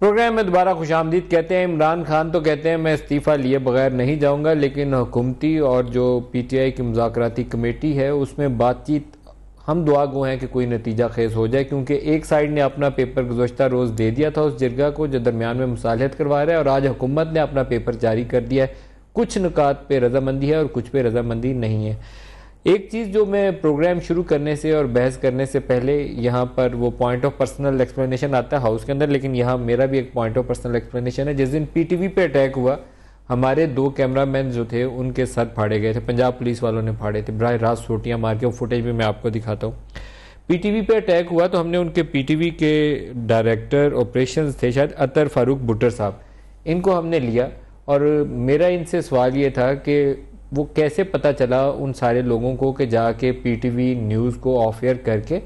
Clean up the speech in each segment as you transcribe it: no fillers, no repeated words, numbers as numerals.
Programme में दोबारा खुशामदीद कहते हैं। इमरान खान तो कहते हैं मैं इस्तीफ़ा लिए बगैर नहीं जाऊंगा, लेकिन हुकूमती और जो पीटीआई की मुज़ाकराती कमेटी है उसमें बातचीत हम दुआ गो हैं कि कोई नतीजा खेज हो जाए, क्योंकि एक साइड ने अपना पेपर गुज़श्ता रोज़ दे दिया था उस जिरगा को जो दरमियान में मुसालहत करवा रहा है, और आज हुकूमत ने अपना पेपर जारी कर दिया है। कुछ नुकात पे रजामंदी है और कुछ पे रजामंदी नहीं है। एक चीज़ जो मैं प्रोग्राम शुरू करने से और बहस करने से पहले यहाँ पर वो पॉइंट ऑफ पर्सनल एक्सप्लेनेशन आता है हाउस के अंदर, लेकिन यहाँ मेरा भी एक पॉइंट ऑफ पर्सनल एक्सप्लेनेशन है। जिस दिन पीटीवी पे अटैक हुआ, हमारे 2 कैमरामैन जो थे उनके सर फाड़े गए थे, पंजाब पुलिस वालों ने फाड़े थे बराह रास्त सोटियाँ मार के। वो फुटेज भी मैं आपको दिखाता हूँ। पीटीवी पे अटैक हुआ तो हमने उनके पीटीवी के डायरेक्टर ऑपरेशंस थे शायद अतर फारूक बुट्टर साहब, इनको हमने लिया और मेरा इनसे सवाल ये था कि वो कैसे पता चला उन सारे लोगों को कि जाके पीटीवी न्यूज़ को ऑफ एयर करके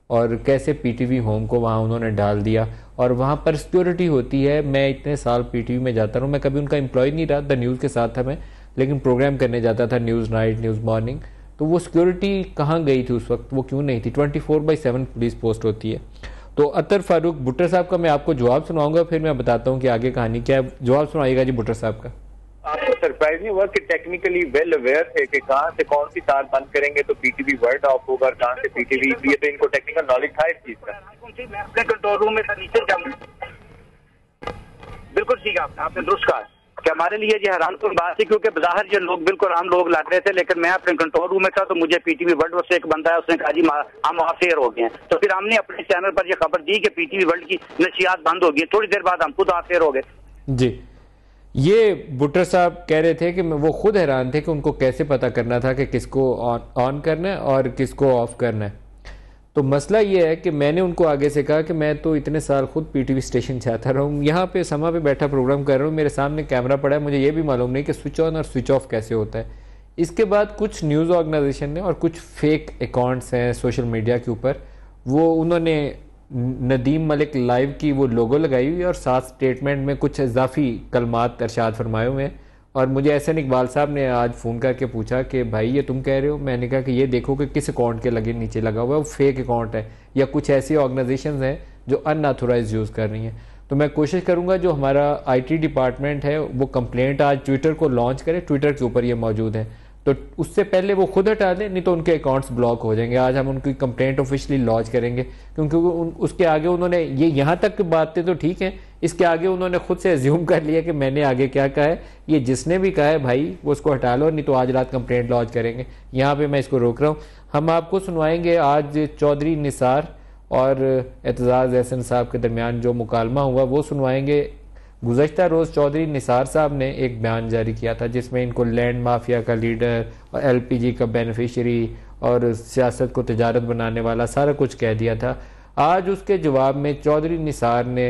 और कैसे पीटीवी होम को वहाँ उन्होंने डाल दिया। और वहाँ पर सिक्योरिटी होती है। मैं इतने साल पीटीवी में जाता रहा हूँ, मैं कभी उनका एम्प्लॉय नहीं रहा, द न्यूज़ के साथ था मैं, लेकिन प्रोग्राम करने जाता था, न्यूज़ नाइट, न्यूज़ मॉर्निंग। तो वो सिक्योरिटी कहाँ गई थी उस वक्त, वो क्यों नहीं थी? 24/7 पुलिस पोस्ट होती है। तो अतर फारूक बुट्टर साहब का मैं आपको जवाब सुनाऊंगा, फिर मैं बताता हूँ कि आगे कहानी क्या है। जवाब सुनाइएगा जी बुट्टर साहब का। आपको सरप्राइज नहीं हुआ कि टेक्निकली वेल अवेयर थे कि कहाँ से कौन सी तार बंद करेंगे तो पीटीवी वर्ड ऑफ होगा, कहाँ से पीटीवी, ये तो इनको टेक्निकल नॉलेज था इस चीज का। मैं अपने कंट्रोल रूम में था, नीचे जाऊंगा। बिल्कुल ठीक है, आपने दुरुस्त कहा कि हमारे लिए ये हैरान कुन बात थी, क्योंकि बाहर जो लोग बिल्कुल आम लोग लड़ रहे थे, लेकिन मैं अपने कंट्रोल रूम में था तो मुझे पीटीवी वर्ल्ड से एक बंदा है, उसने कहा जी हम ऑफ एयर हो गए हैं। तो फिर हमने अपने चैनल पर यह खबर दी कि पीटीवी वर्ल्ड की नशियात बंद हो गई। थोड़ी देर बाद हम खुद ऑफ एयर हो गए जी। ये बुट्टर साहब कह रहे थे कि वो खुद हैरान थे कि उनको कैसे पता करना था कि किसको ऑन करना है और किसको ऑफ करना है। तो मसला ये है कि मैंने उनको आगे से कहा कि मैं तो इतने साल खुद पीटीवी स्टेशन चाहता रहा हूँ, यहाँ पे समा पे बैठा प्रोग्राम कर रहा हूँ, मेरे सामने कैमरा पड़ा है, मुझे ये भी मालूम नहीं कि स्विच ऑन और स्विच ऑफ कैसे होता है। इसके बाद कुछ न्यूज़ ऑर्गेनाइजेशन ने और कुछ फेक अकाउंट्स हैं सोशल मीडिया के ऊपर, वो उन्होंने नदीम मलिक लाइव की वो लोगो लगाई हुई है और साथ स्टेटमेंट में कुछ इजाफी कलमात इरशाद फरमाए हुए हैं। और मुझे एहसन इकबाल साहब ने आज फ़ोन करके पूछा कि भाई ये तुम कह रहे हो? मैंने कहा कि ये देखो कि किस अकाउंट के लगे नीचे लगा हुआ है, वो फेक अकाउंट है या कुछ ऐसी ऑर्गेनाइजेशंस हैं जो अनऑथोराइज यूज़ कर रही हैं। तो मैं कोशिश करूँगा जो हमारा IT डिपार्टमेंट है वो कंप्लेंट आज ट्विटर को लॉन्च करे, ट्विटर के ऊपर ये मौजूद है, तो उससे पहले वो खुद हटा दें, नहीं तो उनके अकाउंट्स ब्लॉक हो जाएंगे। आज हम उनकी कंप्लेंट ऑफिशियली लॉन्च करेंगे, क्योंकि उसके आगे उन्होंने ये यहाँ तक की बातें तो ठीक हैं, इसके आगे उन्होंने खुद से एज्यूम कर लिया कि मैंने आगे क्या कहा है। ये जिसने भी कहा है भाई वो उसको हटा लो, नहीं तो आज रात कंप्लेंट लॉन्च करेंगे। यहाँ पर मैं इसको रोक रहा हूँ। हम आपको सुनवाएंगे आज चौधरी निसार और एतजाज़ एहसन साहब के दरमियान जो मुकालमा हुआ वो सुनवाएंगे। गुज़श्ता रोज़ चौधरी निसार साहब ने एक बयान जारी किया था जिसमें इनको लैंड माफिया का लीडर और LPG का बेनिफिशरी और सियासत को तिजारत बनाने वाला सारा कुछ कह दिया था। आज उसके जवाब में चौधरी निसार ने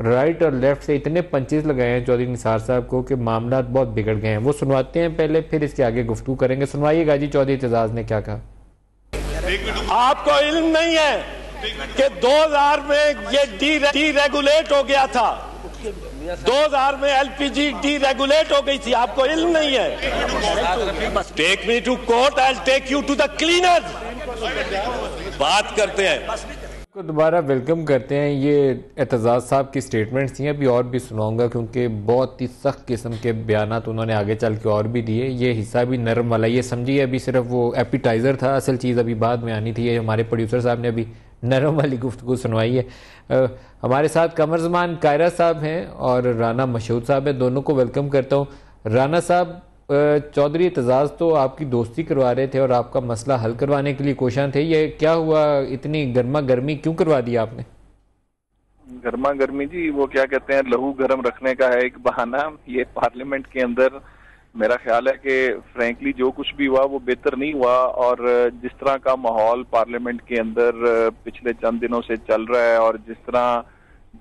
राइट और लेफ्ट से इतने पंचेस लगाए हैं चौधरी निसार साहब को कि मामला बहुत बिगड़ गए हैं। वो सुनवाते हैं पहले, फिर इसके आगे गुफ्तगू करेंगे। सुनवाइएगा जी चौधरी एतजाज़ ने क्या कहा। आपको इल्म नहीं है कि 2000 में ये डीरेगुलेट हो गया था, 2000 में LPG डीरेगुलेट हो गई थी, आपको इल्म नहीं है? Take me to court, I will take you to the cleaners. बात करते हैं को दोबारा वेलकम करते हैं। ये एतजाज़ साहब की स्टेटमेंट्स थी, अभी और भी सुनाऊंगा क्योंकि बहुत ही सख्त किस्म के बयानात उन्होंने आगे चल के और भी दिए। ये हिस्सा भी नरम वाला, ये समझिए अभी सिर्फ वो एपिटाइज़र था, असल चीज़ अभी बाद में आनी थी। ये हमारे प्रोड्यूसर साहब ने अभी नरम वाली गुफ्तगू सुनवाई है। हमारे साथ कमर ज़मान कायरा साहब हैं और राना मशहूद साहब हैं, दोनों को वेलकम करता हूँ। राना साहब, चौधरी एतजाज़ तो आपकी दोस्ती करवा रहे थे और आपका मसला हल करवाने के लिए कोशिश थे, ये क्या हुआ? इतनी गर्मा गर्मी क्यों करवा दी आपने? गर्मा गर्मी जी वो क्या कहते हैं, लहू गर्म रखने का है एक बहाना। ये पार्लियामेंट के अंदर मेरा ख्याल है कि फ्रैंकली जो कुछ भी हुआ वो बेहतर नहीं हुआ, और जिस तरह का माहौल पार्लियामेंट के अंदर पिछले चंद दिनों से चल रहा है और जिस तरह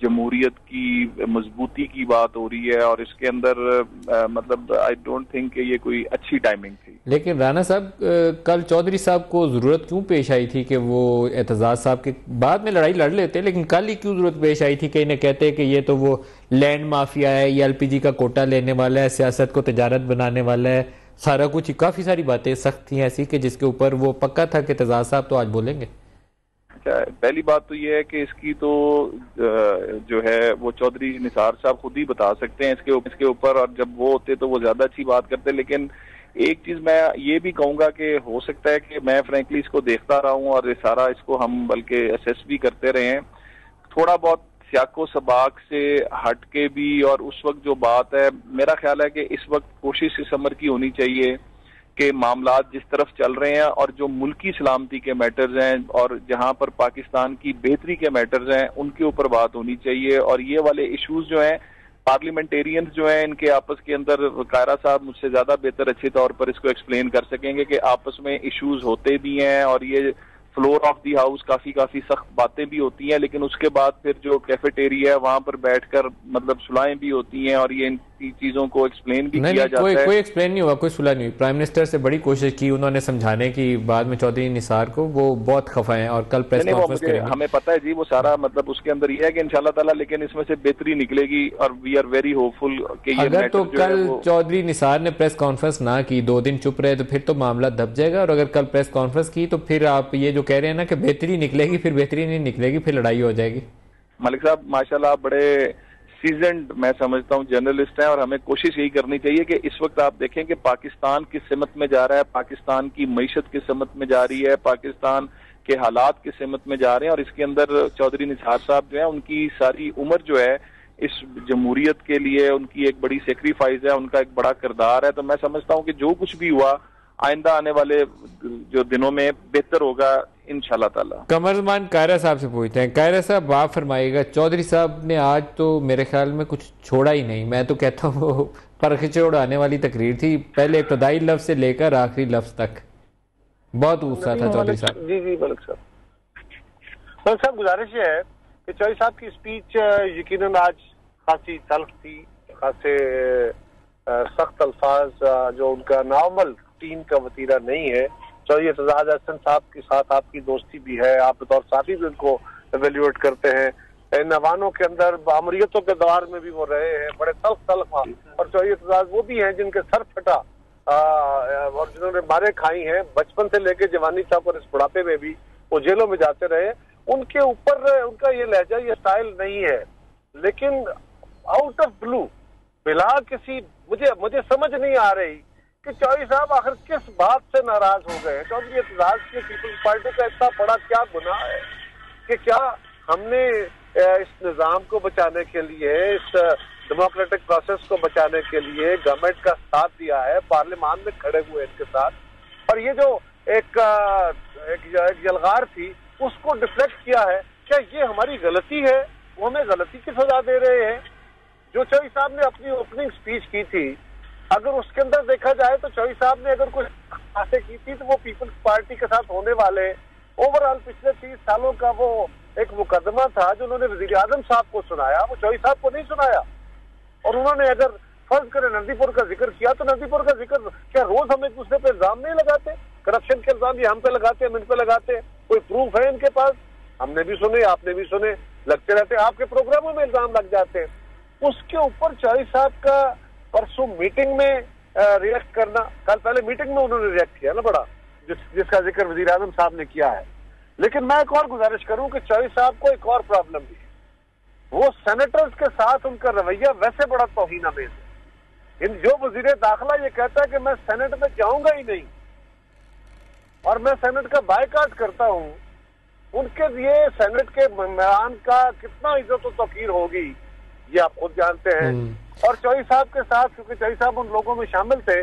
जमहूरियत की मजबूती की बात हो रही है, और इसके अंदर मतलब आई डोंट थिंक कि ये कोई अच्छी टाइमिंग थी। लेकिन राना साहब, कल चौधरी साहब को जरूरत क्यों पेश आई थी कि वो एतजाज़ साहब के बाद में लड़ाई लड़ लेते, लेकिन कल ही क्यों जरूरत पेश आई थी कि इन्हें कहते कि ये तो वो लैंड माफिया है, ये LPG का कोटा लेने वाला है, सियासत को तिजारत बनाने वाला है, सारा कुछ, काफ़ी सारी बातें सख्त थी ऐसी कि जिसके ऊपर वो पक्का था कि एतजाज़ साहब तो आज बोलेंगे। अच्छा, पहली बात तो ये है कि इसकी तो जो है वो चौधरी निसार साहब खुद ही बता सकते हैं इसके ऊपर, और जब वो होते तो वो ज्यादा अच्छी बात करते। लेकिन एक चीज मैं ये भी कहूंगा कि हो सकता है कि मैं फ्रैंकली इसको देखता रहा हूं और ये सारा इसको हम बल्कि असेस भी करते रहे हैं, थोड़ा बहुत सियाको सबाक से हट के भी। और उस वक्त जो बात है, मेरा ख्याल है कि इस वक्त कोशिश इस अमर की होनी चाहिए कि मामलात जिस तरफ चल रहे हैं और जो मुल्की सलामती के मैटर्स हैं और जहां पर पाकिस्तान की बेहतरी के मैटर्स हैं, उनके ऊपर बात होनी चाहिए। और ये वाले इश्यूज जो हैं, पार्लियामेंटेरियंस जो हैं, इनके आपस के अंदर कायरा साहब मुझसे ज्यादा बेहतर अच्छे तौर पर इसको एक्सप्लेन कर सकेंगे कि आपस में इश्यूज होते भी हैं और ये फ्लोर ऑफ दी हाउस काफी सख्त बातें भी होती हैं, लेकिन उसके बाद फिर जो कैफेटेरिया है वहां पर बैठकर मतलब सुलहें भी होती हैं और ये इन चीजों को एक्सप्लेन भी किया जाता है। कोई एक्सप्लेन नहीं हुआ, कोई सुलह नहीं हुई। प्राइम मिनिस्टर से बड़ी कोशिश की उन्होंने समझाने की, बाद में चौधरी निसार को वो बहुत खफा है और कल प्रेस कॉन्फ्रेंस करेंगे। हमें पता है जी, वो सारा मतलब उसके अंदर ये है कि इंशाल्लाह ताला, लेकिन इसमें से बेहतरी निकलेगी और वी आर वेरी होपफुल कि ये अगर तो कल चौधरी निसार ने प्रेस कॉन्फ्रेंस ना की, 2 दिन चुप रहे, तो फिर तो मामला दब जाएगा। और अगर कल प्रेस कॉन्फ्रेंस की तो फिर आप ये जो कह रहे हैं ना कि बेहतरी निकलेगी, फिर बेहतरी नहीं निकलेगी, फिर लड़ाई हो जाएगी। मलिक साहब माशाल्लाह आप बड़े सीजन्ड मैं समझता हूँ जर्नलिस्ट हैं, और हमें कोशिश यही करनी चाहिए कि इस वक्त आप देखें कि पाकिस्तान किस सिमत में जा रहा है, पाकिस्तान की मईशत किस सिमत में जा रही है, पाकिस्तान के हालात किस सिमत में जा रहे हैं। और इसके अंदर चौधरी निसार साहब जो है, उनकी सारी उम्र जो है इस जमहूरियत के लिए उनकी एक बड़ी सेक्रीफाइस है, उनका एक बड़ा किरदार है। तो मैं समझता हूँ कि जो कुछ भी हुआ आइंदा आने वाले जो दिनों में बेहतर होगा इंशाल्लाह ताला। कमरजमान कायरा साहब से पूछते हैं। कायरा साहब आप फरमाइएगा, चौधरी साहब ने आज तो मेरे ख्याल में कुछ छोड़ा ही नहीं, मैं तो कहता हूँ परखचे उड़ाने वाली तकरीर थी, पहले इब्तदाई लफ्ज से लेकर आखिरी लफ्ज तक बहुत गुस्सा था चौधरी साहब। जी मलिक साहब गुजारिश है कि चौधरी साहब की स्पीच यकीनन आज खासी तल्ख थी, खासे सख्त अल्फाज, जो उनका नाअमल टीम का वतीरा नहीं है। चौधरी एतजाज हसन साहब के साथ आपकी दोस्ती भी है, आप बतौर साथी भी उनको एवेल्युएट करते हैं। नवानों के अंदर आमरीतों के दौर में भी वो रहे हैं, बड़े तल्ख। और चौधरी एतजाज वो भी हैं जिनके सर फटा और जिन्होंने मारे खाई हैं बचपन से लेकर जवानी तक, और इस बुढ़ापे में भी वो जेलों में जाते रहे। उनके ऊपर उनका ये लहजा, ये स्टाइल नहीं है, लेकिन आउट ऑफ ब्लू बिला किसी मुझे समझ नहीं आ रही कि चौधरी साहब आखिर किस बात से नाराज हो गए। चौधरी एतजाज की पीपल्स पार्टी का इतना बड़ा क्या गुनाह है कि क्या हमने इस निजाम को बचाने के लिए, इस डेमोक्रेटिक प्रोसेस को बचाने के लिए गवर्नमेंट का साथ दिया है, पार्लियामान में खड़े हुए इनके साथ, और ये जो एक यलगार थी उसको डिफ्लेक्ट किया है। क्या ये हमारी गलती है? वो हमें गलती की सजा दे रहे हैं। जो चौधरी साहब ने अपनी ओपनिंग स्पीच की थी, अगर उसके अंदर देखा जाए तो चौधरी साहब ने अगर कुछ बातें की थी तो वो पीपल्स पार्टी के साथ होने वाले ओवरऑल पिछले 30 सालों का वो एक मुकदमा था जो उन्होंने वजीर आजम साहब को सुनाया, वो चौधरी साहब को नहीं सुनाया। और उन्होंने अगर फर्ज करें नंदीपुर का जिक्र किया तो नंदीपुर का जिक्र क्या रोज हम एक दूसरे पे इल्जाम नहीं लगाते? करप्शन के इल्जाम ये हम पे लगाते हैं, हम इन पे लगाते हैं, कोई प्रूफ है इनके पास? हमने भी सुने, आपने भी सुने, लगते रहते, आपके प्रोग्रामों में इल्जाम लग जाते हैं। उसके ऊपर चौधरी साहब का परसों मीटिंग में रिएक्ट करना, कल पहले मीटिंग में उन्होंने रिएक्ट किया ना बड़ा, जिसका जिक्र वजीर आजम साहब ने किया है। लेकिन मैं एक और गुजारिश करूं कि चौधरी साहब को एक और प्रॉब्लम भी है, वो सेनेटर्स के साथ उनका रवैया वैसे बड़ा तौहीन-आमेज है। जो वजीर दाखिला ये कहता है कि मैं सेनेट में जाऊंगा ही नहीं और मैं सेनेट का बायकॉट करता हूं, उनके लिए सेनेट के मेहमान का कितना इज्जत और तौकीर होगी ये आप खुद जानते हैं। और चौधरी साहब के साथ, क्योंकि चौधरी साहब उन लोगों में शामिल थे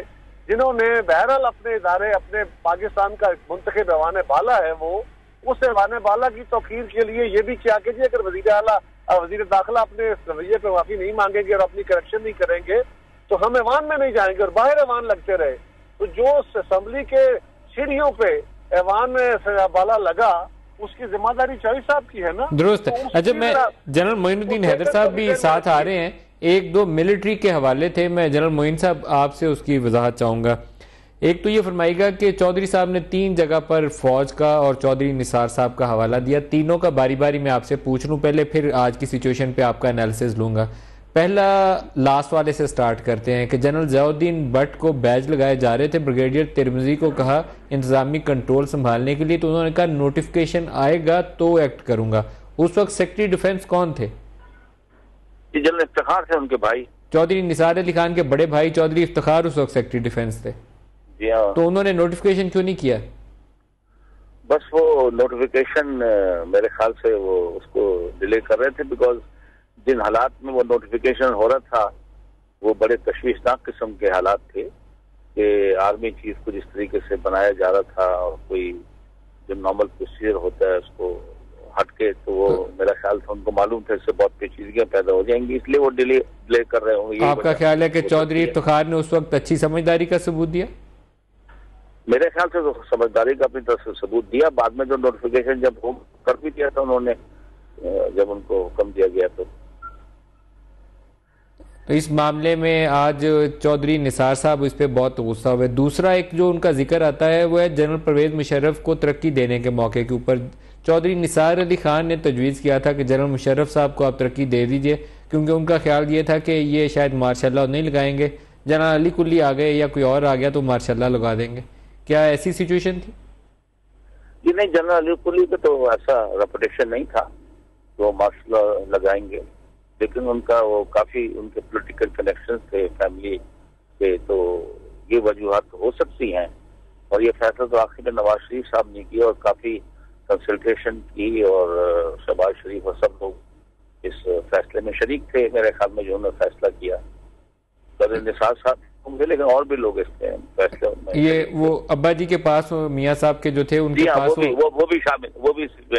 जिन्होंने बहरहाल अपने इदारे, अपने पाकिस्तान का मुंतखब ऐवान बाला है, वो उस ऐवान बाला की तौकीर के लिए ये भी क्या कि जी अगर वजीर दाखिला अपने रवैये पे माफी नहीं मांगेंगे और अपनी करेक्शन नहीं करेंगे तो हम ऐवान में नहीं जाएंगे और बाहर ऐवान लगते रहे। तो जो असेंबली के सीढ़ियों पे ऐवान में बाला लगा उसकी जिम्मेदारी चौधरी साहब की है ना। दुरुस्त है। अच्छा, मैं जनरल मोइनुद्दीन हैदर साहब भी साथ आ रहे हैं, एक दो मिलिट्री के हवाले थे, मैं जनरल मोइन साहब आपसे उसकी वजाहत चाहूंगा। एक तो ये फरमाइएगा कि चौधरी साहब ने 3 जगह पर फौज का और चौधरी निसार साहब का हवाला दिया, तीनों का बारी बारी मैं आपसे पूछ लूं पहले, फिर आज की सिचुएशन पे आपका एनालिसिस लूंगा। पहला लास्ट वाले से स्टार्ट करते हैं कि जनरल ज़ियाउद्दीन भट्ट को बैज लगाए जा रहे थे, ब्रिगेडियर तिरमिजी को कहा इंतजामी कंट्रोल संभालने के लिए, तो उन्होंने कहा नोटिफिकेशन आएगा तो एक्ट करूंगा। उस वक्त सेक्रेटरी डिफेंस कौन थे? जनरल इफ्तिखार थे, उनके भाई चौधरी निसार अली खान के बड़े भाई चौधरी इफ्तिखार उस वक्त सेक्रेटरी डिफेंस थे। जी हाँ। तो उन्होंने नोटिफिकेशन क्यों नहीं किया? बस वो नोटिफिकेशन मेरे ख्याल से वो उसको डिले कर रहे थे, बिकॉज जिन हालात में वो नोटिफिकेशन हो रहा था वो बड़े तशवीशनाक किस्म के हालात थे कि आर्मी चीफ को जिस तरीके से बनाया जा रहा था और कोई जो नॉर्मल प्रोसीजर होता है उसको हटके, तो वो मेरा ख्याल था उनको मालूम था इससे बहुत पेचीदगियां पैदा हो जाएंगी, इसलिए वो डिले कर रहे होंगे। आपका ख्याल है कि चौधरी इफ्तिखार ने उस वक्त अच्छी समझदारी का सबूत दिया? मेरे ख्याल से तो समझदारी का अपनी तरफ से सबूत दिया। बाद में जो नोटिफिकेशन जब हो कर भी दिया था उन्होंने, जब उनको हुक्म दिया गया तो इस मामले में आज चौधरी निसार साहब इस पे बहुत गुस्सा हुए। दूसरा एक जो उनका जिक्र आता है वो है जनरल परवेज मुशर्रफ को तरक्की देने के मौके के ऊपर चौधरी निसार अली खान ने तजवीज़ किया था कि जनरल मुशर्रफ साहब को आप तरक्की दे दीजिए, क्योंकि उनका ख्याल ये था कि ये शायद मार्शल नहीं लगाएंगे, जनरल अली कुल्ली आ गए या कोई और आ गया तो मार्शल लगा देंगे। क्या ऐसी सिचुएशन थी? जी नहीं, जनरल अली कुल्ली का तो ऐसा रेपुटेशन नहीं था तो मार्शल लगाएंगे, लेकिन उनका वो काफी उनके पॉलिटिकल कनेक्शंस थे फैमिली के, तो ये वजूहत हो सकती हैं। और ये फैसला तो आखिर में नवाज शरीफ साहब ने किया और काफी कंसल्टेशन की और शहबाज शरीफ और सब लोग इस फैसले में शरीक थे मेरे ख्याल में, जो उन्होंने फैसला किया। तो निसार साहब होंगे, लेकिन और भी लोग इसके फैसले में ये वो अब्बा जी के पास मियाँ साहब के जो थे उनके पास वो भी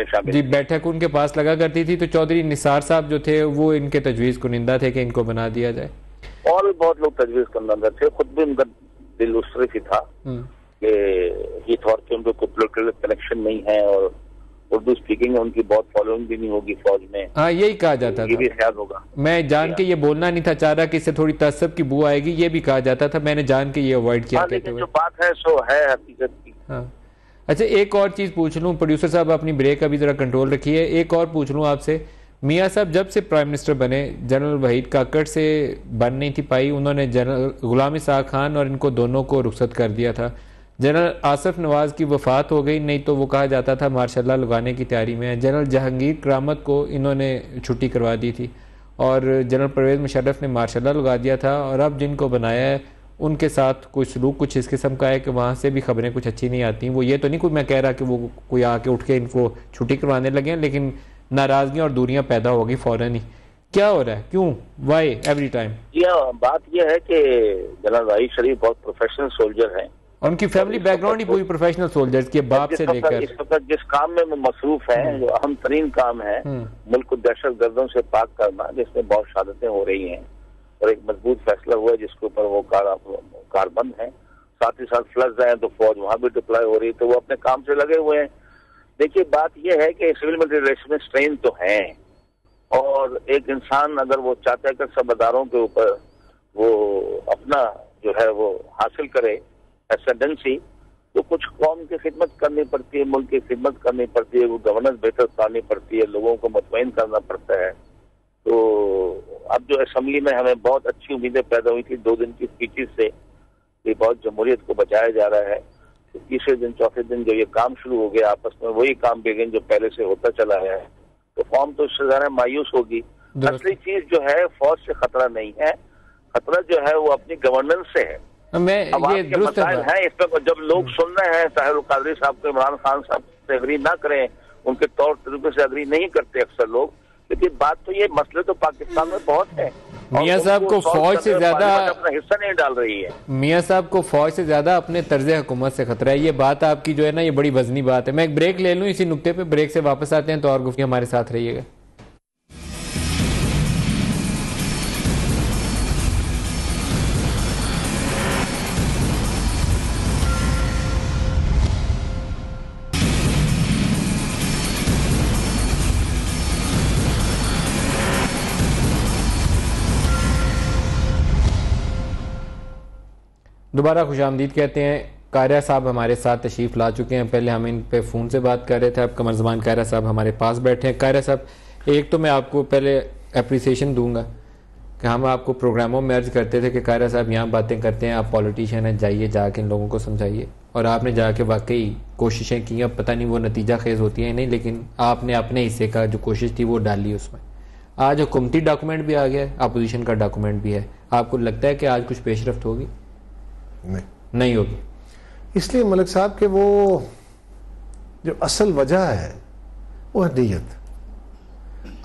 शामिल जी बैठक उनके पास लगा करती थी, तो चौधरी निसार साहब जो थे वो इनके तजवीज़ कुनिंदा थे कि इनको बना दिया जाए। और भी बहुत लोग तजवीज़ कुनिंदा थे, खुद भी उनका दिल उस तरफ ही था कि ये थॉट के उनको कोई पॉलिटिकल कनेक्शन नहीं है और उर्दू स्पीकिंग उनकी बहुत फॉलोइंग भी नहीं होगी फौज में। हाँ, यही कहा जाता था, ये भी ख्याल होगा। मैं जान के ये बोलना नहीं था चाह रहा कि इससे थोड़ी तअस्सुब की बू आएगी, ये भी कहा जाता था, मैंने जान के ये अवॉइड किया। लेकिन जो बात है सो है हकीकत की। हाँ, अच्छा एक और चीज पूछ लूं, प्रोड्यूसर साहब अपनी ब्रेक अभी जरा कंट्रोल रखिए। एक और पूछ लूं आपसे, मियाँ साहब जब से प्राइम मिनिस्टर बने जनरल वहीद काकड़ से बन नहीं थी पाई, उन्होंने जनरल गुलाम इसहाक खान और इनको दोनों को रुखसत कर दिया था। जनरल आसिफ नवाज की वफात हो गई, नहीं तो वो कहा जाता था मार्शल लगाने की तैयारी में है। जनरल जहांगीर करामत को इन्होंने छुट्टी करवा दी थी और जनरल परवेज मुशर्रफ ने मार्शल लगा दिया था, और अब जिनको बनाया है उनके साथ कोई सलूक कुछ इस किस्म का है कि वहाँ से भी खबरें कुछ अच्छी नहीं आती। वो ये तो नहीं कोई मैं कह रहा कि वो कोई आके उठ के इनको छुट्टी करवाने लगे हैं, लेकिन नाराजगियाँ और दूरियाँ पैदा हो गई फ़ौरन ही। क्या हो रहा है, क्यों, वाई एवरी टाइम? जी हाँ, बात यह है कि जनरल वाहिद शरीफ बहुत प्रोफेशनल सोल्जर हैं, उनकी फैमिली बैकग्राउंड ही पूरी प्रोफेशनल सोल्जर्स के बाप से लेकर इस वक्त जिस काम में वो मसरूफ हैं, जो अहम तरीन काम है मुल्क को दहशत गर्दों से पाक करना, जिसमें बहुत शहादतें हो रही हैं और एक मजबूत फैसला हुआ है जिसके ऊपर वो कारबंद है। साथ ही साथ फ्लड्स आए तो फौज वहां भी डिप्लॉय हो रही है, तो वो अपने काम से लगे हुए हैं। देखिए बात यह है कि सिविल मिलिट्री रिलेशन में स्ट्रेन तो है, और एक इंसान अगर वो चाहता है कि सब अदारों के ऊपर वो अपना जो है वो हासिल करे एसेंडेंसी, तो कुछ कौम की खिदमत करनी पड़ती है, मुल्क की खिदमत करनी पड़ती है, वो गवर्नेंस बेहतर करनी पड़ती है, लोगों को मुतमईन करना पड़ता है। तो अब जो असेंबली में हमें बहुत अच्छी उम्मीदें पैदा हुई थी 2 दिन की स्पीचेस से, ये बहुत जमहूरियत को बचाया जा रहा है, तो तीसरे दिन चौथे दिन जो ये काम शुरू हो गया आपस में, वही काम बेगन जो पहले से होता चला है, तो कौम तो इससे ज्यादा मायूस होगी। असली चीज जो है फौज से खतरा नहीं है, खतरा जो है वो अपनी गवर्नेंस से है। मैं ये दुरुस्त है इस पर जब लोग सुन रहे हैं ताहिर कादरी साहब को, इमरान खान साहब से अग्री ना करें, उनके तौर तरीके से अग्री नहीं करते अक्सर लोग, लेकिन बात तो ये मसले तो पाकिस्तान में बहुत है। मियाँ साहब को फौज से ज्यादा अपना हिस्सा नहीं डाल रही है। मियाँ साहब को फौज से ज्यादा अपने तर्ज हुकूमत से खतरा है। ये बात आपकी जो है ना, ये बड़ी वजनी बात है। मैं एक ब्रेक ले लूँ इसी नुक्ते पे, ब्रेक से वापस आते हैं तो और गुफ्तगू हमारे साथ रहिएगा। दोबारा खुशामदीद कहते हैं। कायरा साहब हमारे साथ तशरीफ़ ला चुके हैं। पहले हम इन पे फ़ोन से बात कर रहे थे, अब कमर ज़मान कायरा साहब हमारे पास बैठे हैं। कायरा साहब, एक तो मैं आपको पहले अप्रिसिएशन दूंगा कि हम आपको प्रोग्रामों में अर्ज करते थे कि कायरा साहब यहाँ बातें करते हैं, आप पॉलिटिशियन हैं, जाइए जाके इन लोगों को समझाइए, और आपने जाके वाकई कोशिशें की। अब पता नहीं वो नतीजा खेज होती है नहीं, लेकिन आपने अपने हिस्से का जो कोशिश थी वो डाली उसमें। आज हुकूमती डॉक्यूमेंट भी आ गया है, अपोजिशन का डॉक्यूमेंट भी है। आपको लगता है कि आज कुछ पेशरफ्त होगी? नहीं होगी। इसलिए मलिक साहब के वो जो असल वजह है वो है नीयत।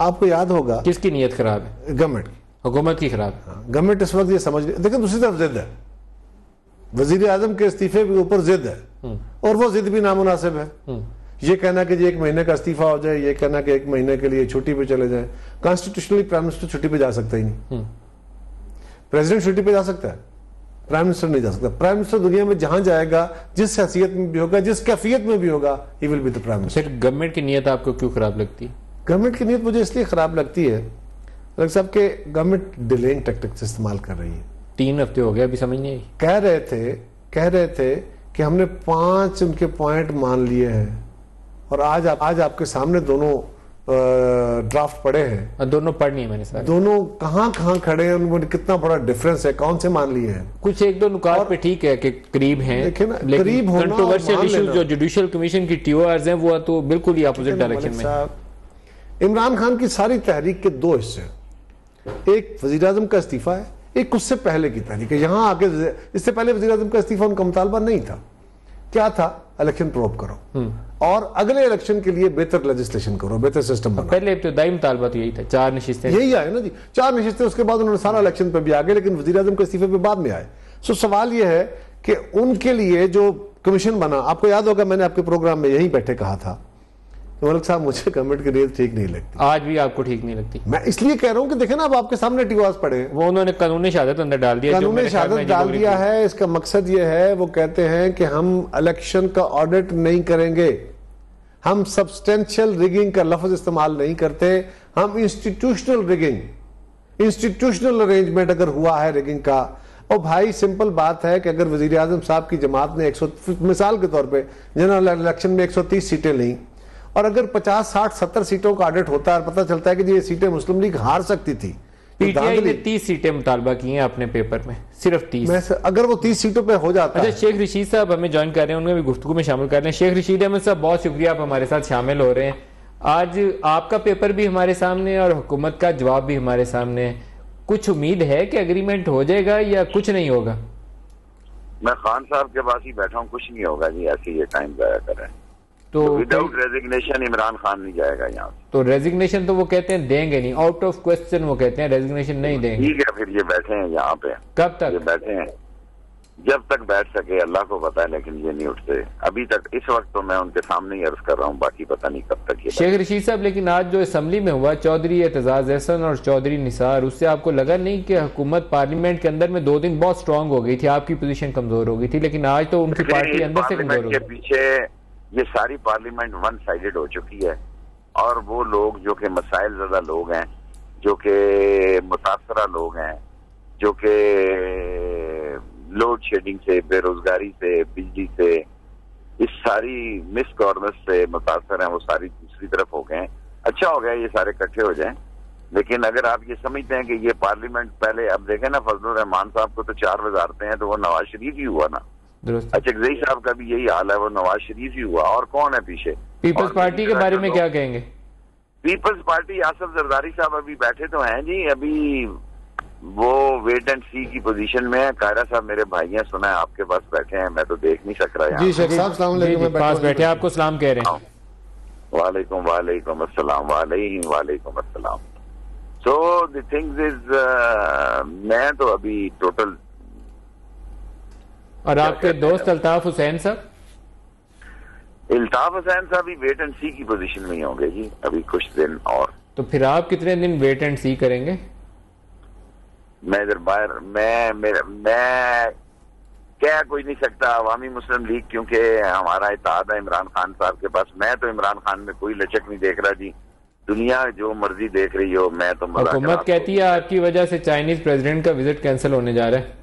आपको याद होगा किसकी नीयत खराब है? गवर्नमेंट की, हुकूमत की खराब। गवर्नमेंट इस वक्त ये समझ, देखिए दूसरी तरफ जिद है, वजीर आजम के इस्तीफे के ऊपर जिद है, और वो जिद भी नामुनासिब है। ये कहना कि जी 1 महीने का इस्तीफा हो जाए, ये कहना कि 1 महीने के लिए छुट्टी पे चले जाए। कॉन्स्टिट्यूशनली प्राइम मिनिस्टर छुट्टी पे जा सकता ही नहीं। प्रेसिडेंट छुट्टी पे जा सकता है, प्राइम मिनिस्टर नहीं जा सकता। प्राइम मिनिस्टर दुनिया में जहां जाएगा, जिस हैसियत में भी होगा, जिस कैफियत में भी होगा, he will be the prime minister. Government की नीयत आपको क्यों खराब लगती है? गवर्नमेंट की नीयत मुझे इसलिए खराब लगती है डॉक्टर साहब के गवर्नमेंट डिलेइंग टैक्टिक्स इस्तेमाल कर रही है। 3 हफ्ते हो गए, अभी समझ नहीं आई। कह रहे थे कि हमने 5 उनके पॉइंट मान लिए हैं, और आज आपके सामने दोनों ड्राफ्ट पड़े हैं। और दोनों पढ़ नहीं है मैंने सारे। दोनों कहां खड़े हैं, उनमें कितना बड़ा डिफरेंस है, कौन से मान लिए हैं? कुछ 1-2 नुकात पे ठीक है कि करीब हैं, देखिए ना, लेकिन करीब होना, कंट्रोवर्शियल इश्यूज जो जुडिशियल कमीशन की TORs हैं वो तो बिल्कुल ही अपोजिट डायरेक्शन में। इमरान खान की सारी तहरीक के 2 हिस्से हैं, एक वजीर आजम का इस्तीफा है, एक उससे पहले की तहरीक है। यहां आके इससे पहले वजीर आजम का इस्तीफा उनका मुतालबा नहीं था। क्या था? इलेक्शन प्रोब करो और अगले इलेक्शन के लिए बेहतर लेजिस्लेशन करो, बेहतर सिस्टम बनाओ। पहले इब्तिदाई मुतालबा तो यही था, 4 नशिस्तें यही आए ना जी, 4 नशिस्तें। उसके बाद उन्होंने सारा इलेक्शन पे भी आ गए, लेकिन वजीर आजम के इस्तीफे पे बाद में आए। सो सवाल यह है कि उनके लिए जो कमीशन बना, आपको याद होगा मैंने आपके प्रोग्राम में यही बैठे कहा था, मलिक साहब मुझे गवर्नमेंट की नीयत ठीक नहीं लगती। आज भी आपको ठीक नहीं लगती? मैं इसलिए कह रहा हूं कि देखें ना, अब आपके सामने टीवास पड़े हैं। वो उन्होंने कानूनी शहादत अंदर डाल दिया, कानूनी शहादत डाल दिया है। इसका मकसद ये है, वो कहते हैं कि हम इलेक्शन का ऑडिट नहीं करेंगे, हम सब्सटेंशियल रिगिंग का लफ्ज इस्तेमाल नहीं करते, हम इंस्टीट्यूशनल रिगिंग, इंस्टीट्यूशनल अरेंजमेंट अगर हुआ है रिगिंग का। और भाई सिंपल बात है कि अगर वजीर आजम साहब की जमात ने 100 मिसाल के तौर पे जनरल इलेक्शन में 130 सीटें ली, और अगर 50, 60, 70 सीटों का ऑडिट होता है, पता चलता है कि ये सीटें मुस्लिम लीग हार सकती थी। पीटीआई ने 30 सीटें मुतालबा की हैं अपने पेपर में, सिर्फ 30। अगर वो 30 सीटों पे हो जाता है। शेख रशीद साहब हमें ज्वाइन कर रहे हैं, उन्हें भी गुफ्तगू में शामिल कर रहे हैं। शेख रशीद अहमद साहब, बहुत शुक्रिया, आप हमारे साथ शामिल हो रहे हैं। आज आपका पेपर भी हमारे सामने और हुकूमत का जवाब भी हमारे सामने है। कुछ उम्मीद है कि एग्रीमेंट हो जाएगा या कुछ नहीं होगा? मैं खान साहब के पास ही बैठा हूँ, कुछ नहीं होगा जी, ऐसे ये टाइम जाया कर रहे हैं। तो विदाउट रेजिग्नेशन इमरान खान नहीं जाएगा यहाँ। तो रेजिग्नेशन तो वो कहते हैं देंगे नहीं, आउट ऑफ क्वेश्चन वो कहते हैं, रेजिग्नेशन नहीं देंगे। ठीक है, फिर ये बैठे हैं यहाँ पे। कब तक ये बैठे हैं? जब तक बैठ सके, अल्लाह को पता है, लेकिन ये नहीं उठते अभी तक। इस वक्त तो मैं उनके सामने ही अर्ज कर रहा हूँ, बाकी पता नहीं कब तक ये। शेख रशीद साहब, लेकिन आज जो असेंबली में हुआ, चौधरी एतजाज एहसन और चौधरी निसार, उससे आपको लगा नहीं कि हुकूमत पार्लियामेंट के अंदर में 2 दिन बहुत स्ट्रांग हो गई थी, आपकी पोजीशन कमजोर हो गई थी, लेकिन आज तो उनकी पार्टी अंदर से कमजोर हो गई? पीछे ये सारी पार्लियामेंट 1 साइडेड हो चुकी है, और वो लोग जो कि मसाइल ज्यादा लोग हैं, जो कि मुतासरा लोग हैं, जो कि लोड शेडिंग से, बेरोजगारी से, बिजली से, इस सारी मिस गवर्नेंस से मुतासर हैं, वो सारी दूसरी तरफ हो गए। अच्छा हो गया ये सारे इकट्ठे हो जाएं। लेकिन अगर आप ये समझते हैं कि ये पार्लियामेंट, पहले अब देखें ना, फजलुर रहमान साहब को तो 4 वजारतें हैं, तो वो नवाज शरीफ ही हुआ ना। अचकजई साहब का भी यही हाल है, वो नवाज शरीफ ही हुआ, और कौन है पीछे? पीपल्स पार्टी के बारे में क्या कहेंगे? पीपल्स पार्टी, आसफ जरदारी साहब अभी बैठे तो हैं जी, अभी वो वेट एंड सी की पोजीशन में है। कायरा साहब मेरे भाई हैं, सुना है आपके पास बैठे हैं, मैं तो देख नहीं सक रहा। जी शेख साहब, अस्सलाम वालेकुम। पास बैठे, आपको सलाम कह रहे हैं। वालेकुम वालेकुम अस्सलाम, वालेकुम अस्सलाम। सो द थिंग्स इज, मैं तो अभी टोटल। और आपके दोस्त अल्ताफ हुसैन साहब? अल्ताफ हुसैन साहब भी वेट एंड सी की पोजीशन में ही होंगे जी अभी कुछ दिन और। तो फिर आप कितने दिन वेट एंड सी करेंगे? मैं इधर बाहर, मैं कह कोई नहीं सकता। अवामी मुस्लिम लीग क्योंकि हमारा इत्तेहाद है इमरान खान साहब के पास, मैं तो इमरान खान में कोई लचक नहीं देख रहा जी। दुनिया जो मर्जी देख रही हो, मैं तो हुकूमत कहती है आपकी वजह से चाइनीज प्रेसिडेंट का विजिट कैंसिल होने जा रहा है।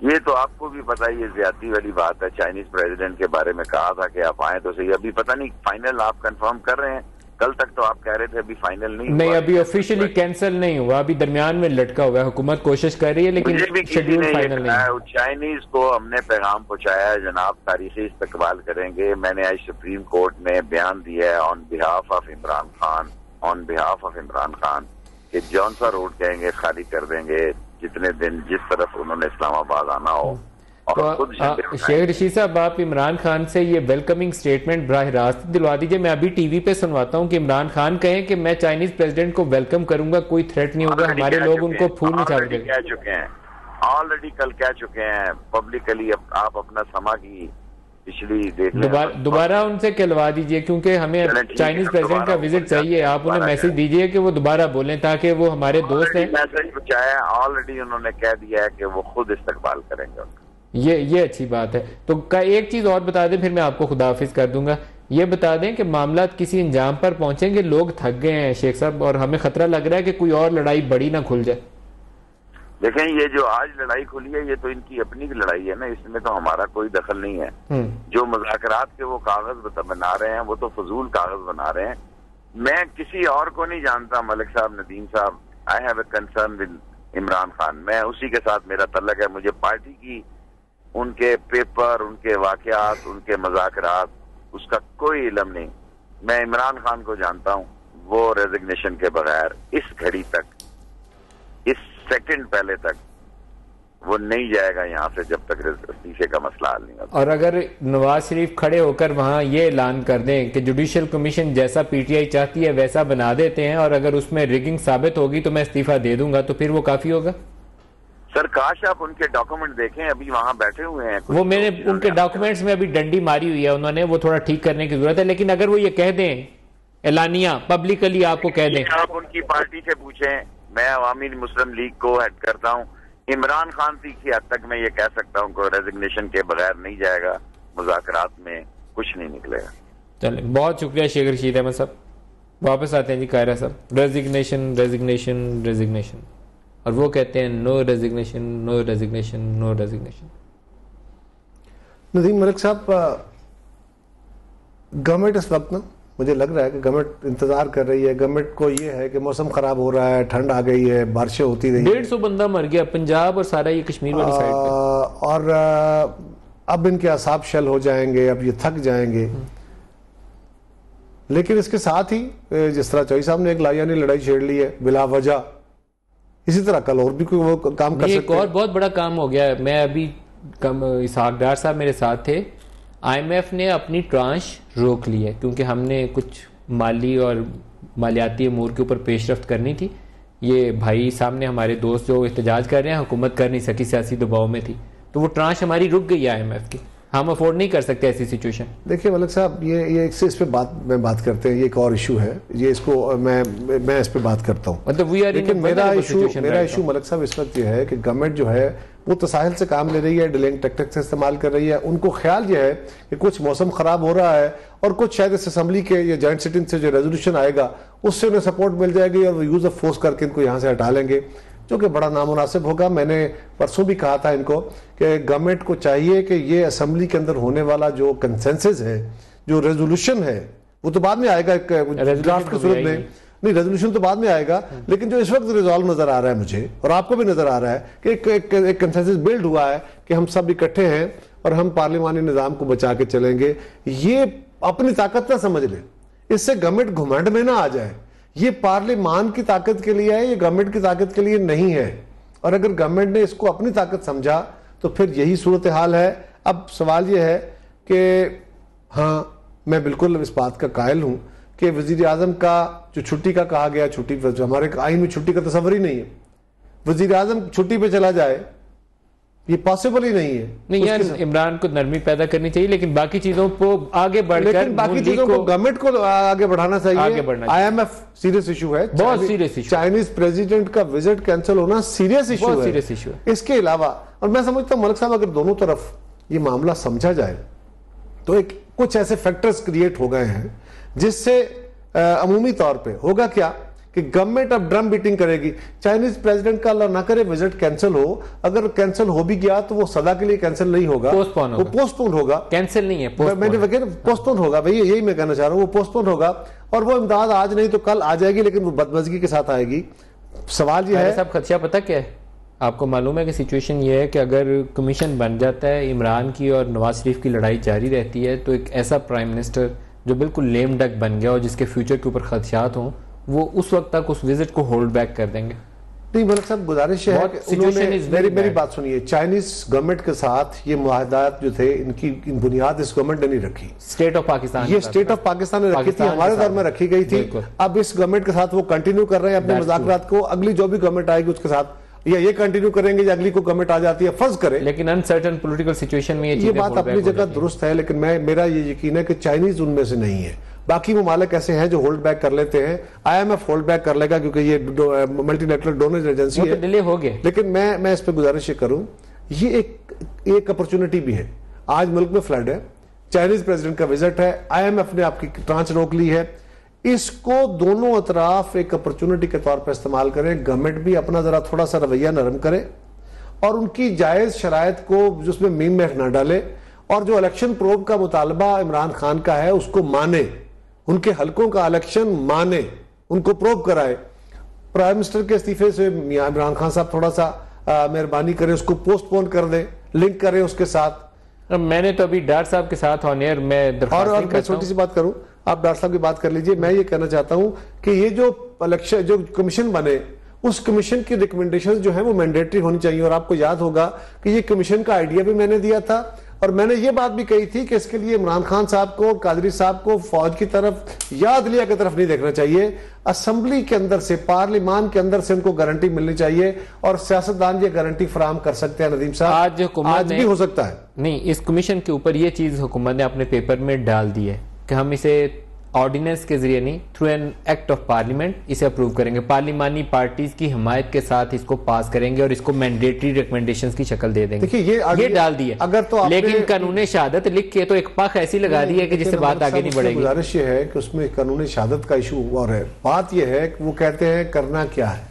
ये तो आपको भी पता है, ये ज्यादती वाली बात है। चाइनीज प्रेसिडेंट के बारे में कहा था कि आप आए तो सही, अभी पता नहीं फाइनल आप कंफर्म कर रहे हैं कल तक तो आप कह रहे थे अभी फाइनल नहीं, अभी ऑफिशियली कैंसिल नहीं हुआ, अभी दरमियान में लटका हुआ है। हुकूमत कोशिश कर रही है लेकिन शेड्यूल फाइनल नहीं है। चाइनीज को हमने पैगाम पहुंचाया, जनाब तारीखी इस्तकबाल करेंगे। मैंने आज सुप्रीम कोर्ट में बयान दिया है on behalf of Imran Khan कि जौन सा रोड कहेंगे खाली कर देंगे जितने दिन जिस तरफ उन्होंने इस्लामाबाद आना हो। तो शेख रशीद साहब, आप इमरान खान से ये वेलकमिंग स्टेटमेंट बराह रास्त दिलवा दीजिए। मैं अभी टीवी पे सुनवाता हूँ कि इमरान खान कहें कि मैं चाइनीज प्रेसिडेंट को वेलकम करूंगा, कोई थ्रेट नहीं होगा, हमारे लोग उनको फूल नहीं छाप कह चुके हैं, ऑलरेडी कल कह चुके हैं पब्लिकली। आप अपना समा की पिछली देख दोबारा उनसे कहलवा दीजिए, क्योंकि हमें चाइनीज प्रेसिडेंट का विजिट चाहिए। आप उन्हें मैसेज दीजिए कि वो दोबारा बोलें ताकि वो हमारे दोस्त हैं। मैसेज पहुंचाया, ऑलरेडी उन्होंने कह दिया है कि वो खुद इस्तकबाल करेंगे। ये अच्छी बात है। तो एक चीज और बता दें, फिर मैं आपको खुदा हाफिज कर दूंगा। ये बता दें कि मामला किसी इंजाम पर पहुंचेंगे, लोग थक गए हैं शेख साहब, और हमें खतरा लग रहा है कि कोई और लड़ाई बड़ी ना खुल जाए। देखें, ये जो आज लड़ाई खुली है ये तो इनकी अपनी की लड़ाई है ना, इसमें तो हमारा कोई दखल नहीं है। जो मुज़ाकरात के वो कागज बना रहे हैं वो तो फजूल कागज बना रहे हैं। मैं किसी और को नहीं जानता, मलिक साहब, नदीम साहब, I have a concern with Imran Khan. मैं उसी के साथ मेरा तल्लक है। मुझे पार्टी की उनके पेपर, उनके वाकयात, उनके मज़ाकरात, उसका कोई इल्म नहीं। मैं इमरान खान को जानता हूं, वो रेजिग्नेशन के बगैर इस घड़ी तक, इस सेकंड पहले तक वो नहीं जाएगा यहां से जब तक इस्तीफे का मसला हल नहीं होता। और अगर नवाज शरीफ खड़े होकर वहां ये ऐलान कर दें कि जुडिशियल कमीशन जैसा पीटीआई चाहती है वैसा बना देते हैं और अगर उसमें रिगिंग साबित होगी तो मैं इस्तीफा दे दूंगा, तो फिर वो काफी होगा? सर काश आप उनके डॉक्यूमेंट देखें, अभी वहां बैठे हुए हैं। वो मैंने उनके डॉक्यूमेंट्स में अभी डंडी मारी हुई है उन्होंने, वो थोड़ा ठीक करने की जरूरत है। लेकिन अगर वो ये कह दें एलानिया पब्लिकली, आपको कह दें, आप उनकी पार्टी से पूछें। मैं अवामी मुस्लिम लीग को हेड करता हूं। इमरान खान तीखी हद तक मैं ये कह सकता हूं कि रेजिग्नेशन के बगैर नहीं जाएगा, मुज़ाकरात में कुछ नहीं निकलेगा। चले, बहुत शुक्रिया शेख रशीद अहमद साहब। वापस आते हैं जी कायरा साहब। रेजिग्नेशन रेजिग्नेशन रेजिग्नेशन, और वो कहते हैं no resignation no resignation no resignation. Nadeem Malik साहब, गवर्नमेंट इस वक्त ना, मुझे लग रहा है कि गवर्नमेंट इंतजार कर रही है। गवर्नमेंट को ये है कि मौसम खराब हो रहा है, ठंड आ गई है, बारिशें होती रही, 150 बंदा मर गया पंजाब और सारा ये कश्मीर वाली साइड पे। और अब इनके असाब शल हो जाएंगे, अब ये थक जाएंगे। लेकिन इसके साथ ही जिस तरह चौधरी साहब ने एक लायानी लड़ाई छेड़ ली है बिला वजह, इसी तरह कल और भी कोई वो काम कर सकते हैं। एक और बहुत बड़ा काम हो गया है। मैं अभी इसहाक डार साहब मेरे साथ थे, IMF ने अपनी ट्रांश रोक ली है क्योंकि हमने कुछ माली और मालियाती अमूर के ऊपर पेशरफ्त करनी थी। ये भाई सामने हमारे दोस्त जो एहतजाज कर रहे हैं, हुकूमत कर नहीं सकी, सियासी दबाव में थी, तो वो ट्रांश हमारी रुक गई है IMF की। हम अफोर्ड नहीं कर सकते ऐसी सिचुएशन। देखिए मलिक साहब, ये इस पे बात करते हैं, ये एक और इशू है, ये इसको मैं इस पे बात करता हूँ। मतलब लेकिन मेरा इशू मलिक साहब इस वक्त ये है कि गवर्नमेंट जो है वो तसाहिल से काम ले रही है, डिलेइंग टैक्टिक्स इस्तेमाल कर रही है। उनको ख्याल ये है कि कुछ मौसम खराब हो रहा है और कुछ शायद इस असेंबली के या जॉइंट सिटिंग से जो रेजोल्यूशन आएगा उससे उन्हें सपोर्ट मिल जाएगी और वो यूज ऑफ फोर्स करके इनको यहाँ से हटा लेंगे, जो कि बड़ा नामुनासिब होगा। मैंने परसों भी कहा था इनको कि गवर्नमेंट को चाहिए कि ये असेंबली के अंदर होने वाला जो कंसेंसस है, जो रेजोल्यूशन है, वो तो बाद में आएगा ड्राफ्ट की सूरत में, नहीं रेजोल्यूशन तो बाद में आएगा, लेकिन जो इस वक्त रिजॉल्व नजर आ रहा है मुझे और आपको भी नजर आ रहा है कि एक कंसेंसस बिल्ड हुआ है कि हम सब इकट्ठे हैं और हम पार्लिमानी निजाम को बचा के चलेंगे। ये अपनी ताकत ना समझ ले, इससे गवर्नमेंट घुमंड में ना आ जाए। ये पार्लिमान की ताकत के लिए है, ये गवर्नमेंट की ताकत के लिए नहीं है। और अगर गवर्नमेंट ने इसको अपनी ताकत समझा तो फिर यही सूरत हाल है। अब सवाल ये है कि हाँ, मैं बिल्कुल इस बात का कायल हूं कि वजीर आजम का जो छुट्टी का कहा गया, छुट्टी हमारे आइन में छुट्टी का तस्वर ही नहीं है। वजीर आजम छुट्टी पे चला जाए, ये पॉसिबल ही नहीं है। नहीं यार, इमरान को नरमी पैदा करनी चाहिए, लेकिन बाकी चीजों को आगे बढ़कर, बाकी चीजों को गवर्नमेंट को आगे बढ़ाना चाहिए। IMF सीरियस इशू है, बहुत सीरियस इशू। चाइनीज प्रेसिडेंट का विजिट कैंसिल होना सीरियस इशू है। इसके अलावा, और मैं समझता हूं मलिक साहब, अगर दोनों तरफ ये मामला समझा जाए तो एक कुछ ऐसे फैक्टर्स क्रिएट हो गए हैं जिससे अमूमी तौर पे होगा क्या कि गवर्नमेंट अब ड्रम बीटिंग करेगी। चाइनीज प्रेसिडेंट का अल्लाह ना करे विजिट कैंसिल हो, अगर कैंसिल हो भी गया तो वो सदा के लिए कैंसिल नहीं होगा, पोस्टपोन होगा। वो पोस्टपोन होगा, कैंसिल नहीं है, मैंने पोस्टपोन होगा भैया, यही मैं कहना चाह रहा हूँ, वो पोस्टपोन होगा और वो इमदाद आज नहीं तो कल आ जाएगी, लेकिन वो बदमजगी के साथ आएगी। सवाल ये है सब खदशा पता क्या है आपको मालूम है कि सिचुएशन ये है कि अगर कमीशन बन जाता है, इमरान की और नवाज शरीफ की लड़ाई जारी रहती है, तो एक ऐसा प्राइम मिनिस्टर जो बिल्कुल लेम डक बन गया और जिसके फ्यूचर के ऊपर खदशात हों, वो उस वक्त तक उस विजिट को होल्ड बैक कर देंगे। नहीं मलिक साहब, गुजारिश है कि उन्होंने मेरी बात सुनिए, चाइनीज गवर्नमेंट के साथ ये मुआहदात जो थे इनकी बुनियाद इस गवर्नमेंट ने नहीं रखी, स्टेट ऑफ पाकिस्तान, ये स्टेट ऑफ पाकिस्तान ने रखी थी, हमारे दौर में रखी गई थी। अब इस गवर्नमेंट के साथ वो कंटिन्यू कर रहे हैं अपने मुज़ाकरात को, अगली जो भी गवर्नमेंट आएगी उसके साथ या ये कंटिन्यू करेंगे या अगली को गवर्नमेंट आ जाती है, फर्ज करे। लेकिन अनसर्टन पॉलिटिकल सिचुएशन में ये बात अपनी जगह दुरुस्त है, लेकिन मेरा ये यकीन है कि चाइनीज उनमें से नहीं है। बाकी ममालिक ऐसे हैं जो होल्ड बैक कर लेते हैं, IMF होल्ड बैक कर लेगा क्योंकि ये मल्टीलेटरल डोनर एजेंसी है, डिले हो गए। लेकिन मैं इस पे गुजारिश ये करूं, ये एक अपॉर्चुनिटी भी है। आज मुल्क में फ्लड है, चाइनीज प्रेसिडेंट का विजिट है, IMF ने आपकी ट्रांच रोक ली है, इसको दोनों अतराफ एक अपॉर्चुनिटी के तौर पर इस्तेमाल करें। गवर्नमेंट भी अपना जरा थोड़ा सा रवैया नरम करे और उनकी जायज शराइत को जिसमें मीन में न डाले, और जो इलेक्शन प्रोब का मुतालबा इमरान खान का है उसको माने, उनके हलकों का इलेक्शन माने, उनको प्रोब कराए। प्राइम मिनिस्टर के इस्तीफे से इमरान खान साहब थोड़ा सा मेहरबानी करें, उसको पोस्टपोन कर दें, लिंक करें उसके साथ। मैंने तो अभी डार साहब के साथ ऑन एयर में और मैं छोटी सी बात करूं, आप डॉक्टर साहब की बात कर लीजिए। मैं ये कहना चाहता हूं कि ये जो इलेक्शन जो कमीशन बने, उस कमीशन की रिकमेंडेशंस जो है वो मैंडेटरी होनी चाहिए। और आपको याद होगा कि ये कमीशन का आइडिया भी मैंने दिया था और मैंने ये बात भी कही थी कि इसके लिए इमरान खान साहब को, कादरी साहब को फौज की तरफ या अदलिया की तरफ नहीं देखना चाहिए, असेंबली के अंदर से, पार्लियामान के अंदर से उनको गारंटी मिलनी चाहिए और सियासतदान ये गारंटी फराहम कर सकते हैं। नदीम साहब, आज भी हो सकता है। नहीं, इस कमीशन के ऊपर ये चीज हुकूमत ने अपने पेपर में डाल दी है कि हम इसे ऑर्डिनेंस के जरिए नहीं, through an act of parliament इसे अप्रूव करेंगे, पार्लिमानी पार्टीज की हिमायत के साथ इसको पास करेंगे और इसको मैंडेटरी रिकमेंडेशंस की शक्ल दे देंगे। देखिए ये डाल दिया, अगर तो लेकिन कानून शहादत लिख के तो एक पख ऐसी लगा दी है कि जिससे बात आगे नहीं बढ़ेगी। गुजारिश ये है कि उसमें कानून शहादत का इशू और है। बात यह है कि वो कहते हैं करना क्या है,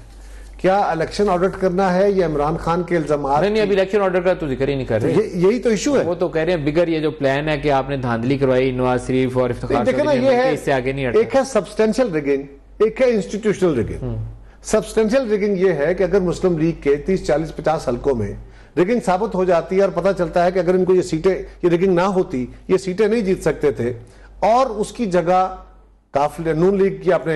क्या इलेक्शन ऑडिट करना है या इमरान खान के इल्जाम? नहीं, अभी इलेक्शन ऑर्डर का तो जिक्र ही नहीं कर रहे, यही तो इशू है। वो तो कह रहे हैं बिगर ये जो प्लान है कि आपने धांधली करवाई नवाज शरीफ और इफ्तिखार चौधरी, इससे आगे नहीं हटता। एक है सब्सटेंशियल रिगिंग, एक है इंस्टीट्यूशनल रिगिंग। सब्सटेंशियल रिगिंग ये है कि अगर मुस्लिम लीग के 30, 40, 50 हलकों में रिगिंग साबित हो जाती है और पता चलता है कि अगर इनको ये सीटें, ये रिगिंग ना होती, ये सीटें नहीं जीत सकते थे और उसकी जगह काफिले नून लीग की अपने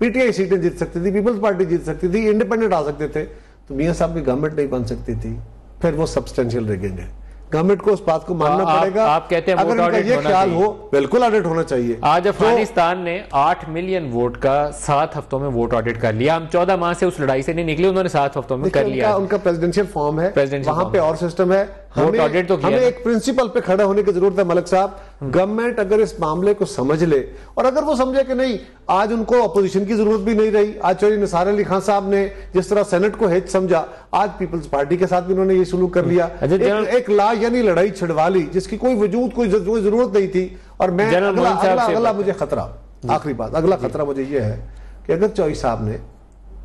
PTI सीटें जीत सकती थी, पीपल्स पार्टी जीत सकती थी, इंडिपेंडेंट आ सकते थे, तो मियां साहब की गवर्नमेंट नहीं बन सकती थी। फिर वो सब्सटेंशियल रिगिंग है, गवर्नमेंट को उस बात को मानना पड़ेगा। आप कहते हैं अगर इनका ये ख्याल हो, बिल्कुल ऑडिट होना चाहिए। आज अफगानिस्तान ने 8 मिलियन वोट का 7 हफ्तों में वोट ऑडिट कर लिया। हम 14 माह से उस लड़ाई से नहीं निकले, उन्होंने 7 हफ्तों में कर लिया। उनका प्रेसिडेंशियल फॉर्म है, वहां पे और सिस्टम है। वोट ऑडिट तो हमें एक प्रिंसिपल पे खड़ा होने की जरूरत है मलिक साहब। गवर्नमेंट अगर इस मामले को समझ ले और अगर वो समझे कि नहीं, आज उनको अपोजिशन की जरूरत भी नहीं रही। आज चौधरी निसार अली खान साहब ने जिस तरह सेनेट को हेज समझा, आज पीपल्स पार्टी के साथ भी उन्होंने ये सुलूक कर लिया। एक ला यानी लड़ाई छिड़वा ली जिसकी कोई वजूद, कोई जरूरत नहीं थी। और मैं अगला मुझे खतरा, आखिरी बात, अगला खतरा मुझे ये है कि अगर चौधरी साहब ने,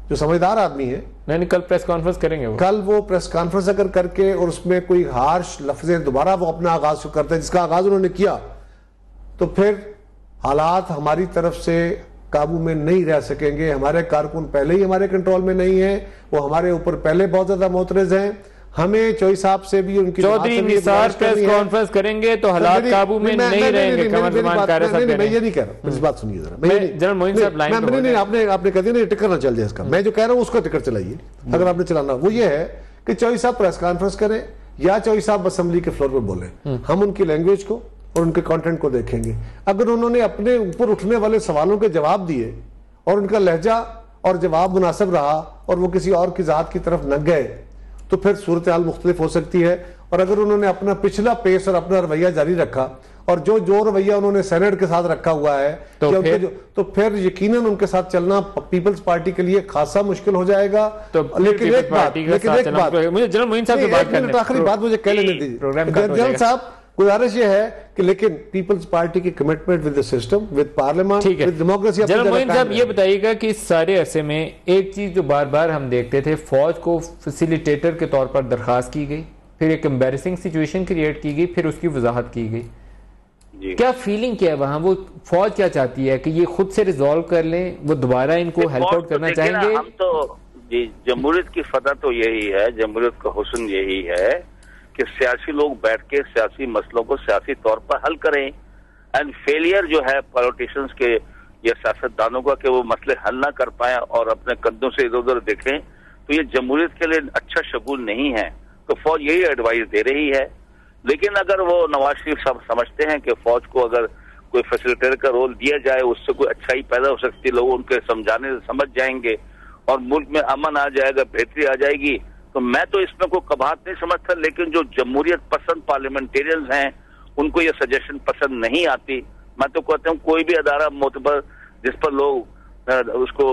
जो समझदार आदमी है, नहीं कल प्रेस कॉन्फ्रेंस करेंगे, कल वो प्रेस कॉन्फ्रेंस अगर करके और उसमें कोई हार्श लफ्ज़ें दोबारा वो अपना आगाज करते हैं जिसका आगाज उन्होंने किया, तो फिर हालात हमारी तरफ से काबू में नहीं रह सकेंगे। हमारे कारकुन पहले ही हमारे कंट्रोल में नहीं है, वो हमारे ऊपर पहले बहुत ज्यादा मोतरज हैं। हमें चौधरी साहब से भी उनकी चौधरी निसार प्रेस कॉन्फ्रेंस करेंगे तो हालात काबू में नहीं रहेंगे। मैं ये नहीं कह रहा, इस बात सुनिए जरा। जनरल मोइन साहब लाइन नहीं, आपने कह दिया टिकर ना चल जाए इसका। मैं जो कह रहा हूं उसका टिकर चलाइए अगर आपने चलाना। वो ये है कि चौधरी साहब प्रेस कॉन्फ्रेंस करें या चौधरी साहब असेंबली के फ्लोर पर बोले, हम उनकी लैंग्वेज को और उनके कंटेंट को देखेंगे। अगर उन्होंने अपने ऊपर उठने वाले सवालों के जवाब दिए और उनका लहजा और जवाब मुनासिब रहा और वो किसी और की जात की तरफ न गए, तो फिर सूरत हाल मुख्तलिफ हो सकती है। और अगर उन्होंने अपना पिछला पेस और अपना रवैया जारी रखा और जो रवैया उन्होंने सेनेट के साथ रखा हुआ है, तो फिर यकीनन उनके साथ चलना पीपल्स पार्टी के लिए खासा मुश्किल हो जाएगा। लेकिन एक बात, मुझे जनरल मोइन साहब से बात करने, आखिरी बात मुझे कह लेने दीजिए। जनरल साहब, गुजारिश ये है कि लेकिन पीपल्स पार्टी की commitment with the system, with parliament, with democracy. General Moin साहब ये बताइएगा कि इस सारे अरसे में एक चीज जो बार बार हम देखते थे, फौज को फैसिलिटेटर के तौर पर दरखास्त की गई, फिर एक एम्बैरेसिंग सिचुएशन क्रिएट की गई, फिर उसकी वजाहत की गई। क्या फीलिंग क्या है वहां, वो फौज क्या चाहती है कि ये खुद से रिजॉल्व कर लें, वो दोबारा इनको हेल्प आउट करना चाहेंगे? हम तो जी, जमहूरियत की फतह तो यही है, जमहूरियत का हुस्न यही है कि सियासी लोग बैठ के सियासी मसलों को सियासी तौर पर हल करें। एंड फेलियर जो है पॉलिटिशियंस के या सियासतदानों का कि वो मसले हल ना कर पाए और अपने कंधों से इधर उधर देखें, तो ये जमहूरियत के लिए अच्छा शगुन नहीं है। तो फौज यही एडवाइस दे रही है। लेकिन अगर वो नवाज शरीफ साहब समझते हैं कि फौज को अगर कोई फैसिलिटेटर का रोल दिया जाए उससे कोई अच्छाई पैदा हो सकती है, लोग उनके समझाने से समझ जाएंगे और मुल्क में अमन आ जाएगा, बेहतरी आ जाएगी, तो मैं तो इसमें कोई कबाहत नहीं समझता। लेकिन जो जमहूरियत पसंद पार्लियामेंटेरियंस हैं उनको ये सजेशन पसंद नहीं आती। मैं तो कहता हूँ कोई भी अदारा मोतबर जिस पर लोग उसको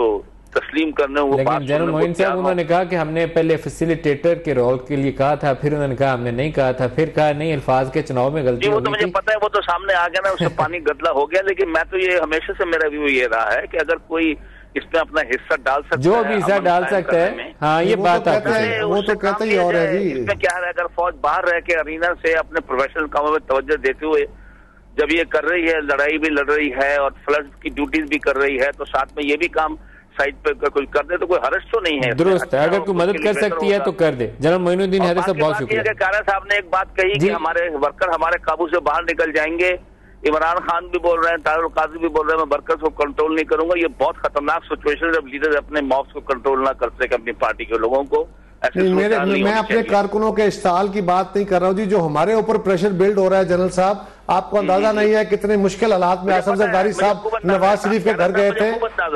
तस्लीम करने वो बात। जनरल मोइन साहब उन्होंने कहा कि हमने पहले फैसिलिटेटर के रोल के लिए कहा था, फिर उन्होंने कहा हमने नहीं कहा था, फिर कहा नहीं अल्फाज के चुनाव में गलती वो तो मुझे पता है, वो तो सामने आ गया ना, उससे पानी गदला हो गया। लेकिन मैं तो ये हमेशा से मेरा व्यू ये रहा है कि अगर कोई इसमें अपना हिस्सा डाल सकता है, जो भी हिस्सा डाल सकता है, हाँ ये बात आती है, वो तो कहते ही और है जी। इसमें क्या है, अगर फौज बाहर रह के अरीना से अपने प्रोफेशनल कामों में तवज्जो देते हुए जब ये कर रही है, लड़ाई भी लड़ रही है और फ्लड की ड्यूटीज भी कर रही है, तो साथ में ये भी काम साइड पे कुछ कर दे तो कोई हर्ज तो नहीं है। दुरुस्त है, अगर कोई मदद कर सकती है तो कर दे। जनरल मोइनुद्दीन हैदर साहब बहुत शुक्रिया। कारा साहब ने एक बात कही कि हमारे वर्कर हमारे काबू से बाहर निकल जाएंगे। इमरान खान भी बोल रहे हैं, तारुल काजी भी बोल रहे हैं, मैं वर्कर्स को कंट्रोल नहीं करूंगा। ये बहुत खतरनाक सिचुएशन है जब लीडर अपने मॉब्स को कंट्रोल ना कर सके, अपनी पार्टी के लोगों को। मैं अपने कारकुनों के इस्तेमाल की बात नहीं कर रहा हूँ जी, जो हमारे ऊपर प्रेशर बिल्ड हो रहा है जनरल साहब, आपको अंदाजा नहीं है कितने मुश्किल हालात में आसफ जरदारी साहब नवाज शरीफ के घर गए थे,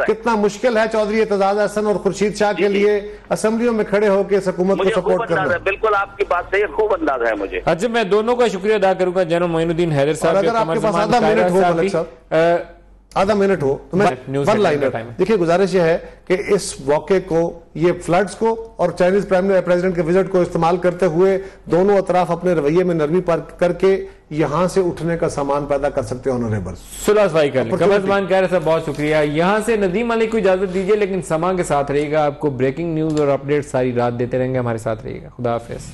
कितना मुश्किल है चौधरी एतजाज हसन और खुर्शीद शाह के लिए असेंबलियों में खड़े होकर इस हुकूमत को सपोर्ट करना। बिल्कुल आपकी बात सही है, खूब अंदाजा है मुझे। अच्छा, मैं दोनों का शुक्रिया अदा करूंगा, जनरल मोइनुद्दीन हैदर साहब। अगर आपके पास आधा मिनट हो मलिक साहब, आधा मिनट हो तो मैं वन लाइनर। देखिए, गुजारिश यह है कि इस वाक़े को, ये फ्लड्स को और चाइनीज प्रेसिडेंट के विजिट को इस्तेमाल करते हुए दोनों अतराफ अपने रवैये में नरमी पर करके यहां से उठने का सामान पैदा कर सकते हैं। ऑनरेबल सुलह भाई कमरजमान कह रहे साहब बहुत शुक्रिया। यहां से नदीम अली को इजाजत दीजिए, लेकिन समा के साथ रहिएगा। आपको ब्रेकिंग न्यूज और अपडेट सारी रात देते रहेंगे, हमारे साथ रहिएगा। खुदा हाफिज।